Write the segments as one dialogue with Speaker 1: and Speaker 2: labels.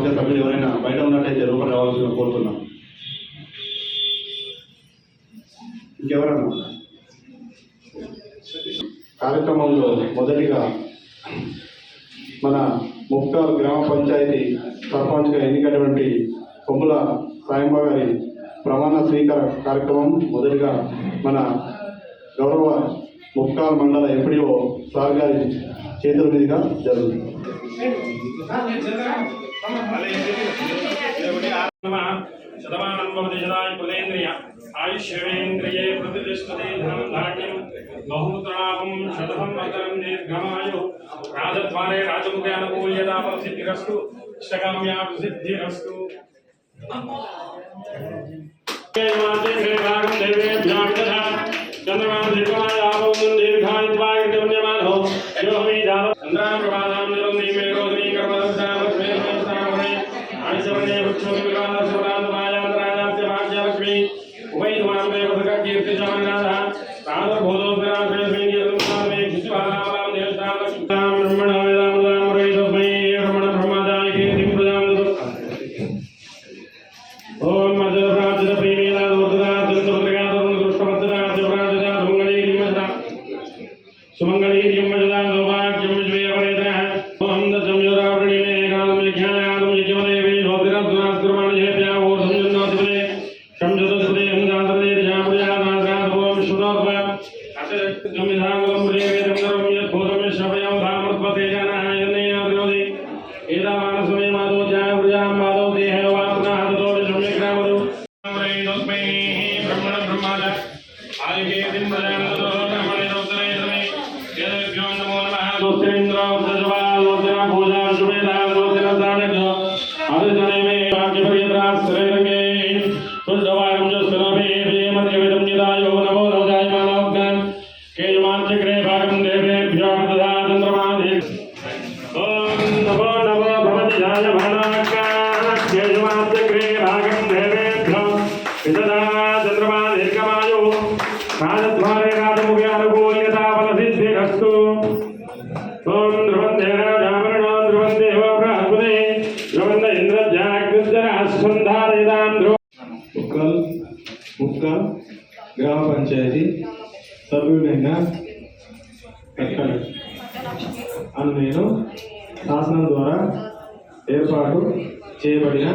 Speaker 1: సమాజ సభ్యులు ఎవరైనా బయట ఉన్నట్టయితే లోపల రావాల్సిన కోరుతున్నాం. ఇంకెవరన్నా కార్యక్రమంలో మొదటిగా మన ముక్తాల్ గ్రామ పంచాయతీ సర్పంచ్గా ఎన్నికైనటువంటి కొమ్ముల సాయంబ గారి ప్రమాణ స్వీకార కార్యక్రమం మొదటిగా మన గౌరవ ముక్తాల్ మండల ఎంపీఓ సార్ గారి చేతుల మీదుగా జరుగుతుంది.
Speaker 2: శతమానం భవతి శతాయ పులేంద్రియ ఆయుష్యేంద్రియే ప్రతిష్టతే ధనం ధాన్యం బహుముద్రాపం శతసంవత్సరం దీర్ఘమాయు రాజద్వారే రాజముఖే అనుకూల్యతా ప్రసిద్ధిరస్తు ఇష్టకామ్యా ప్రసిద్ధిరస్తు. చంద్రమాన దీర్ఘమాయావో దీర్ఘాయుత్వాయ పుణ్యమానో యోహి జాత చంద్రాం ప్రమాదాం నిరంది మే రోహిణీ కర్మదశామ మే మే ఆయుషవనే వృక్షో వివాద శివరాంతమాయాంతరాజాస్య భాగ్యలక్ష్మి ఉభయమాన్ మే వదక కీర్తి జమనాథ రాధభోదో విరాజమే నిర్మమే క్షితివారాం దేవతాం లక్ష్మీతాం బ్రహ్మణ వేదామృతాం రేతస్మై బ్రహ్మణ బ్రహ్మజాయ కీర్తిం ప్రదాం దదు. ఓం మధ్యప్రాజిత ప్రేమేలా దూర్ధా దుర్ధృతగా తరుణ దృష్టమత్తదా శివరాజదా సుమంగళీర్యమజదా సుమంగళీర్యమజదా సౌభాగ్యం విజయవరేతః ఓం దశంయురావృణీమే కాలమేఘ్యాయాదం యజ్ఞమదేవే భోతిరద్గుణాస్త్రమాణయేభ్యా ఓం సంయున్నోతిపదే శంజదస్పదే హంజాతదే జామృయానాద్రాధవో విశ్వదోత్వ అతజమిధాంగం ప్రేవేదం నరం యద్భూతం యశభయం ధామత్పతే జనః యన్నేయాద్రోది ఏదామానసమే మాధోజాయ వృజాం మాధవ దేహే వాత్నా హతతో విశ్వమ్యగ్రామదు తస్మై బ్రహ్మణ బ్రహ్మాద ఆదికేతిం ప్రజానదో బ్రహ్మణేతోత్తరే తమే వేదభ్యో నమో నమః. దోస్తేంద్రో దజవాలోచన పూజా శుభేదా దోస్తేన సానజ్ఞో ఆదితనేమే వాక్యపర్యత్రాశ్రయరంగే తుల్జవారం జస్వనభే ప్రేమదేవిదం నిదాయో నమో నవజాయ మానవజ్ఞాన్ కేయమాంచక్రే భాగం దేవేభ్యో దదా చంద్రమాదే. ఓం నమో నమో భవతి జాయ భానాకాః కేయమాంచక్రే భాగం దేవేభ్యో దదా చంద్రమాదేర్గమాయో రాజద్వారే రాజముఖే అనుకూల్యతా ఫలసిద్ధిరస్తు. ఓం ధ్రువందే రాజామరణో ధ్రువందేవ బృహస్పతే ధ్రువంద ఇంద్రజాగ్రజనఃస్కంధారయతాం ధ్రువ.
Speaker 1: ముక్తాల్ గ్రామ పంచాయతీ సభ్యుడైన కట్టడి అని నేను శాసనం ద్వారా ఏర్పాటు చేయబడిన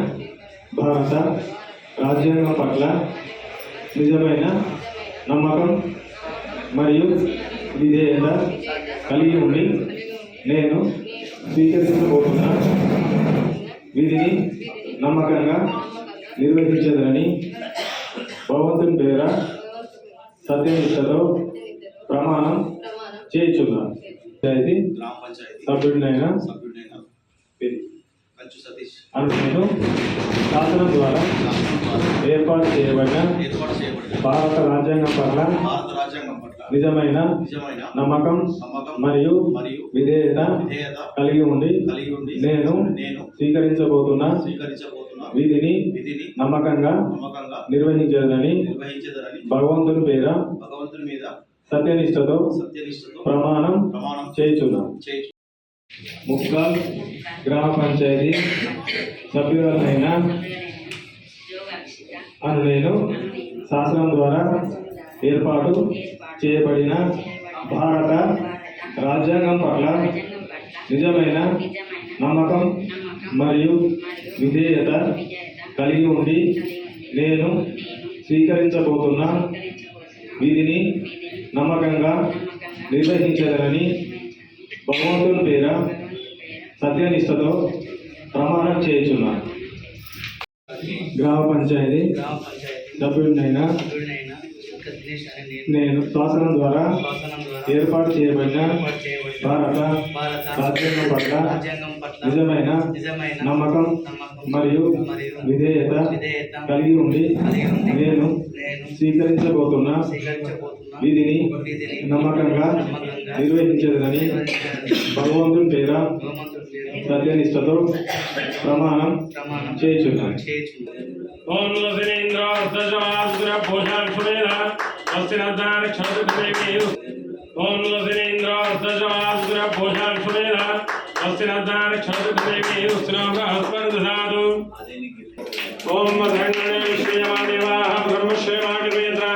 Speaker 1: భారత రాజ్యాంగం పట్ల నిజమైన నమ్మకం మరియు విధేయత కలిగి ఉండి నేను స్వీకరించబోతున్న విధిని నమ్మకంగా నిర్వహించదని భగవంతుని పేర సత్యనిష్టతో ప్రమాణం చేయుచున్నాను. పంచాయతీ సభ్యుడినైన అని నేను శాసనం ద్వారా ఏర్పాటు చేయబడిన భారత రాజ్యాంగం పట్ల నిజమైన నమ్మకం మరియు విధేయత కలిగి ఉండి నేను స్వీకరించబోతున్న విధిని నమ్మకంగా నిర్వహించదని భగవంతుని పేర సత్యనిష్టతో ప్రమాణం చేయుచున్నాను. ముక్తాల్ గ్రామ పంచాయతీ సభ్యురాలైన అని నేను శాసనం ద్వారా ఏర్పాటు చేయబడిన భారత రాజ్యాంగం పట్ల నిజమైన నమ్మకం మరియు విధేయత కలిగి ఉండి నేను స్వీకరించబోతున్న విధిని నమ్మకంగా నిర్వహించదనని భగవంతుని పేర సత్యనిష్టతో ప్రమాణం చేయుచున్నాను. గ్రామ పంచాయతీ సభ్యుడినైన నేను శాసనం ద్వారా ఏర్పాటు చేయబడిన భారత రాజ్యాంగం పట్ల నిజమైన నమ్మకం మరియు విధేయత కలిగి ఉండి నేను స్వీకరించబోతున్న విధిని నమ్మకంగా నిర్వహించదని భగవంతుని పేర సత్యనిష్టతో ప్రమాణం చేయుచున్నాను.
Speaker 2: ఓం నమః సజవాసుర భోజాక్షుమేన వస్తినదాన క్షతుదేవి ఓం నమః సజవాసుర భోజాక్షుమేన स्वस्ति नद्दान क्षत्रदेवी उष्णो बृहस्पति ददातु ओम मधुरण्ये श्रीयमादेवाः ब्रह्मश्रेवाग्वेत्र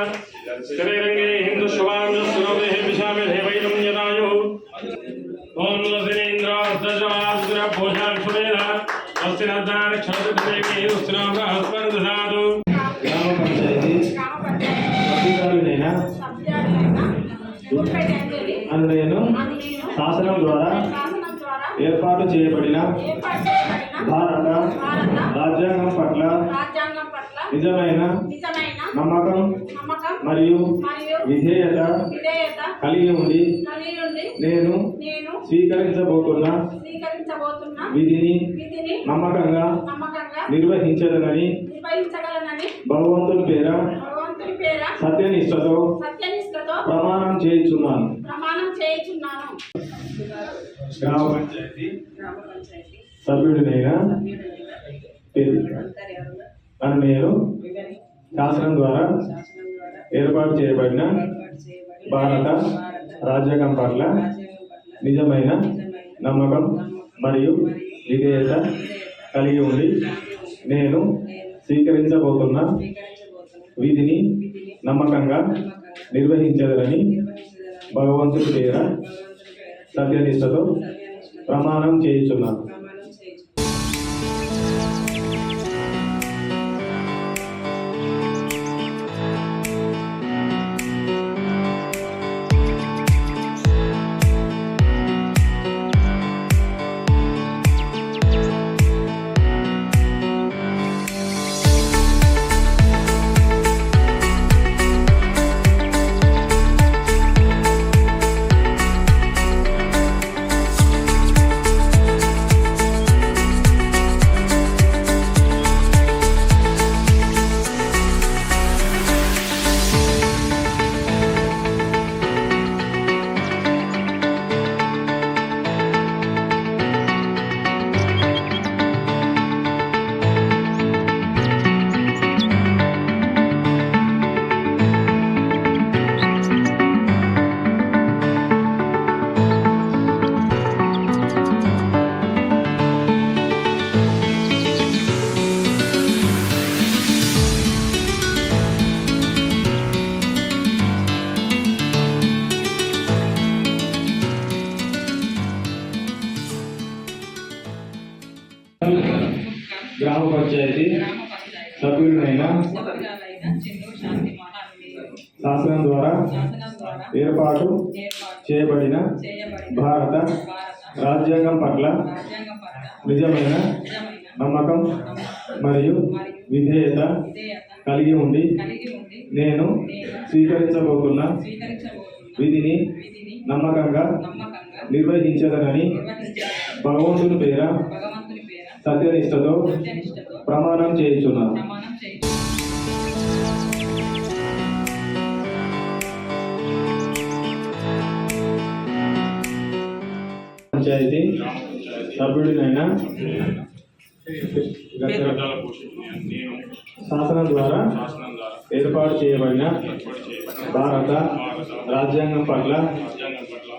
Speaker 2: शरीरंगे हिंदु शुभांग सुरोदे विशामे वैरं यदायुः ओम लसिनेन्द्र दशवासुर भोजां सुमेधा स्वस्ति नद्दान क्षत्रदेवी उष्णो बृहस्पति ददातु
Speaker 1: గ్రామ పంచాయతీ సభ్యురాలినైన అను నేను శాసనం ద్వారా ఏర్పాటు చేయబడిన భారత రాజ్యాంగం పట్ల నిజమైన నమ్మకం మరియు విధేయత కలిగి ఉండి నేను స్వీకరించబోతున్న విధిని నమ్మకంగా నిర్వహించదనని భగవంతుని పేర సత్యనిష్టతో ప్రమాణం చేయుచున్నాను. గ్రామ పంచాయతీ సభ్యుడినైన అని నేను శాసనం ద్వారా ఏర్పాటు చేయబడిన భారత రాజ్యాంగం పట్ల నిజమైన నమ్మకం మరియు విధేయత కలిగి ఉండి నేను స్వీకరించబోతున్న విధిని నమ్మకంగా నిర్వహించదనని భగవంతుడి పేర సత్యనిష్టతో ప్రమాణం చేయుచున్నాను. గ్రామ పంచాయతీ సభ్యులైన శాసనం ద్వారా ఏర్పాటు చేయబడిన భారత రాజ్యాంగం పట్ల నిజమైన నమ్మకం మరియు విధేయత కలిగి ఉండి నేను స్వీకరించబోతున్న విధిని నమ్మకంగా నిర్వహించదనని భగవంతుని పేర సత్యనిష్టతో ప్రమాణం చేయుచున్నాను. పంచాయతీ సభ్యుడినైన శాసనం ద్వారా ఏర్పాటు చేయబడిన భారత రాజ్యాంగం పట్ల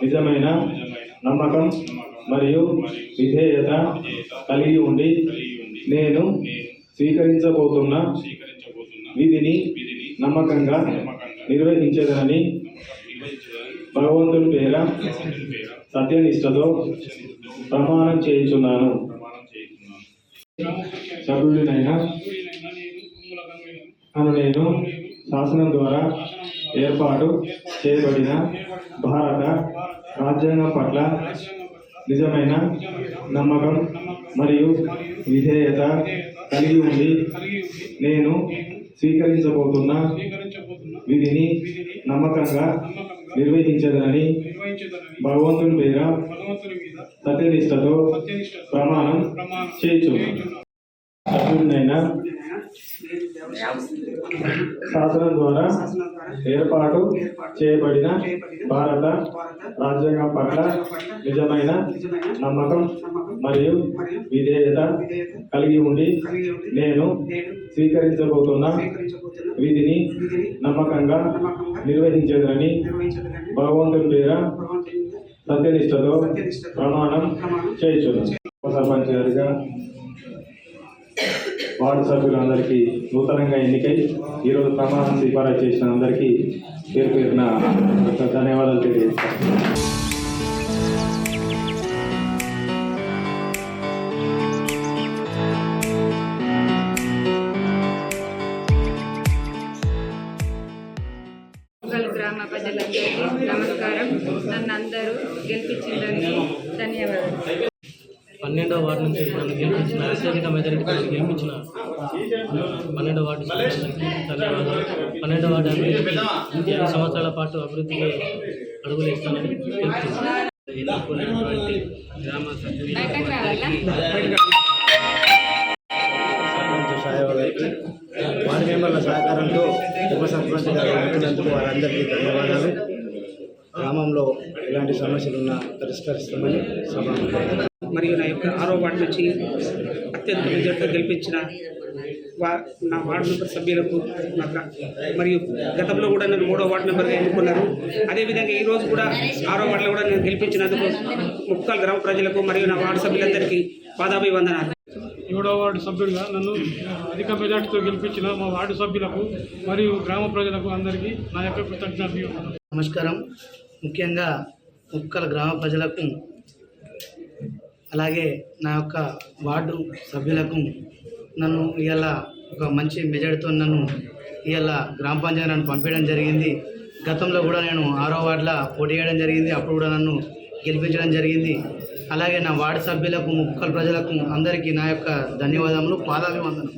Speaker 1: నిజమైన నమ్మకం మరియు విధేయత కలిగి ఉండి నేను స్వీకరించబోతున్న విధిని నమ్మకంగా నిర్వహించదనని భగవంతుని పేర సత్యనిష్టతో ప్రమాణం చేయుచున్నాను. సభ్యుడినైన అను నేను శాసనం ద్వారా ఏర్పాటు చేయబడిన భారత రాజ్యాంగం పట్ల నిజమైన నమ్మకం మరియు విధేయత కలిగి ఉండి నేను స్వీకరించబోతున్న విధిని నమ్మకంగా నిర్వహించదనని భగవంతుని పేర సత్యనిష్టతో ప్రమాణం చేయుచున్నాను. సభ్యుడినైన శాసనం ద్వారా ఏర్పాటు చేయబడిన భారత రాజ్యాంగం పట్ల నిజమైన నమ్మకం మరియు విధేయత కలిగి ఉండి నేను స్వీకరించబోతున్న విధిని నమ్మకంగా నిర్వహించదనని భగవంతుని పేర సత్యనిష్టతో ప్రమాణం చేయించును. సర్పంచ్ గారిగా వార్డు సభ్యులందరికీ నూతనంగా ఎన్నికై ఈరోజు ప్రమాణ స్వీకారం చేసిన అందరికీ పేరు పేరున ధన్యవాదాలు తెలియజేస్తాను.
Speaker 3: గ్రామ ప్రజలందరికీ నమస్కారం. నన్ను అందరూ గెలిపించిందని ధన్యవాదాలు.
Speaker 4: 12వ వార్డు నుంచి నన్ను గెలిపించిన అత్యధిక మెజారిటీ గెలిపించిన 12వ వార్డు సభ్యులందరికీ ధన్యవాదాలు. 12వ వార్డు అభివృద్ధికి 5 సంవత్సరాల పాటు అభివృద్ధికి అడుగులు ఇస్తానని తెలుపుతున్నాను. ఎన్నుకున్నటువంటి గ్రామ
Speaker 3: బయటకు రావాలా?
Speaker 5: వార్డు మెంబర్ల సహకారంతో ఉప సర్పంచ్ గారు ఎన్నుకున్నందుకు వారందరికీ ధన్యవాదాలు. గ్రామంలో ఎలాంటి సమస్యలు ఉన్నా పరిష్కరిస్తామని సభ
Speaker 6: మరియు నా యొక్క 6వ వార్డు నుంచి అత్యంత మెజార్టీతో గెలిపించిన నా వార్డు మెంబర్ సభ్యులకు మరియు గతంలో కూడా నన్ను 3వ వార్డు మెంబర్గా ఎన్నుకున్నారు. అదేవిధంగా ఈరోజు కూడా 6వ వార్డులో కూడా నేను గెలిపించినందుకు ముక్కాల్ గ్రామ ప్రజలకు మరియు నా వార్డు సభ్యులందరికీ పాదాభివందనాలు.
Speaker 7: 7వ వార్డు సభ్యుడిగా నన్ను అధిక మెజార్టీతో గెలిపించిన మా వార్డు సభ్యులకు మరియు గ్రామ ప్రజలకు అందరికీ నా యొక్క కృతజ్ఞతలు.
Speaker 4: నమస్కారం. ముఖ్యంగా ముక్కల గ్రామ ప్రజలకు అలాగే నా యొక్క వార్డు సభ్యులకు నన్ను ఇవాళ ఒక మంచి మెజార్టీతో నన్ను ఇవాళ గ్రామ పంచాయతీ నన్ను పంపించడం జరిగింది. గతంలో కూడా నేను 6వ వార్డులో పోటీ చేయడం జరిగింది. అప్పుడు కూడా నన్ను గెలిపించడం జరిగింది. అలాగే నా వార్డు సభ్యులకు ముక్కల ప్రజలకు అందరికీ నా యొక్క ధన్యవాదములు, పాదాభివందనం.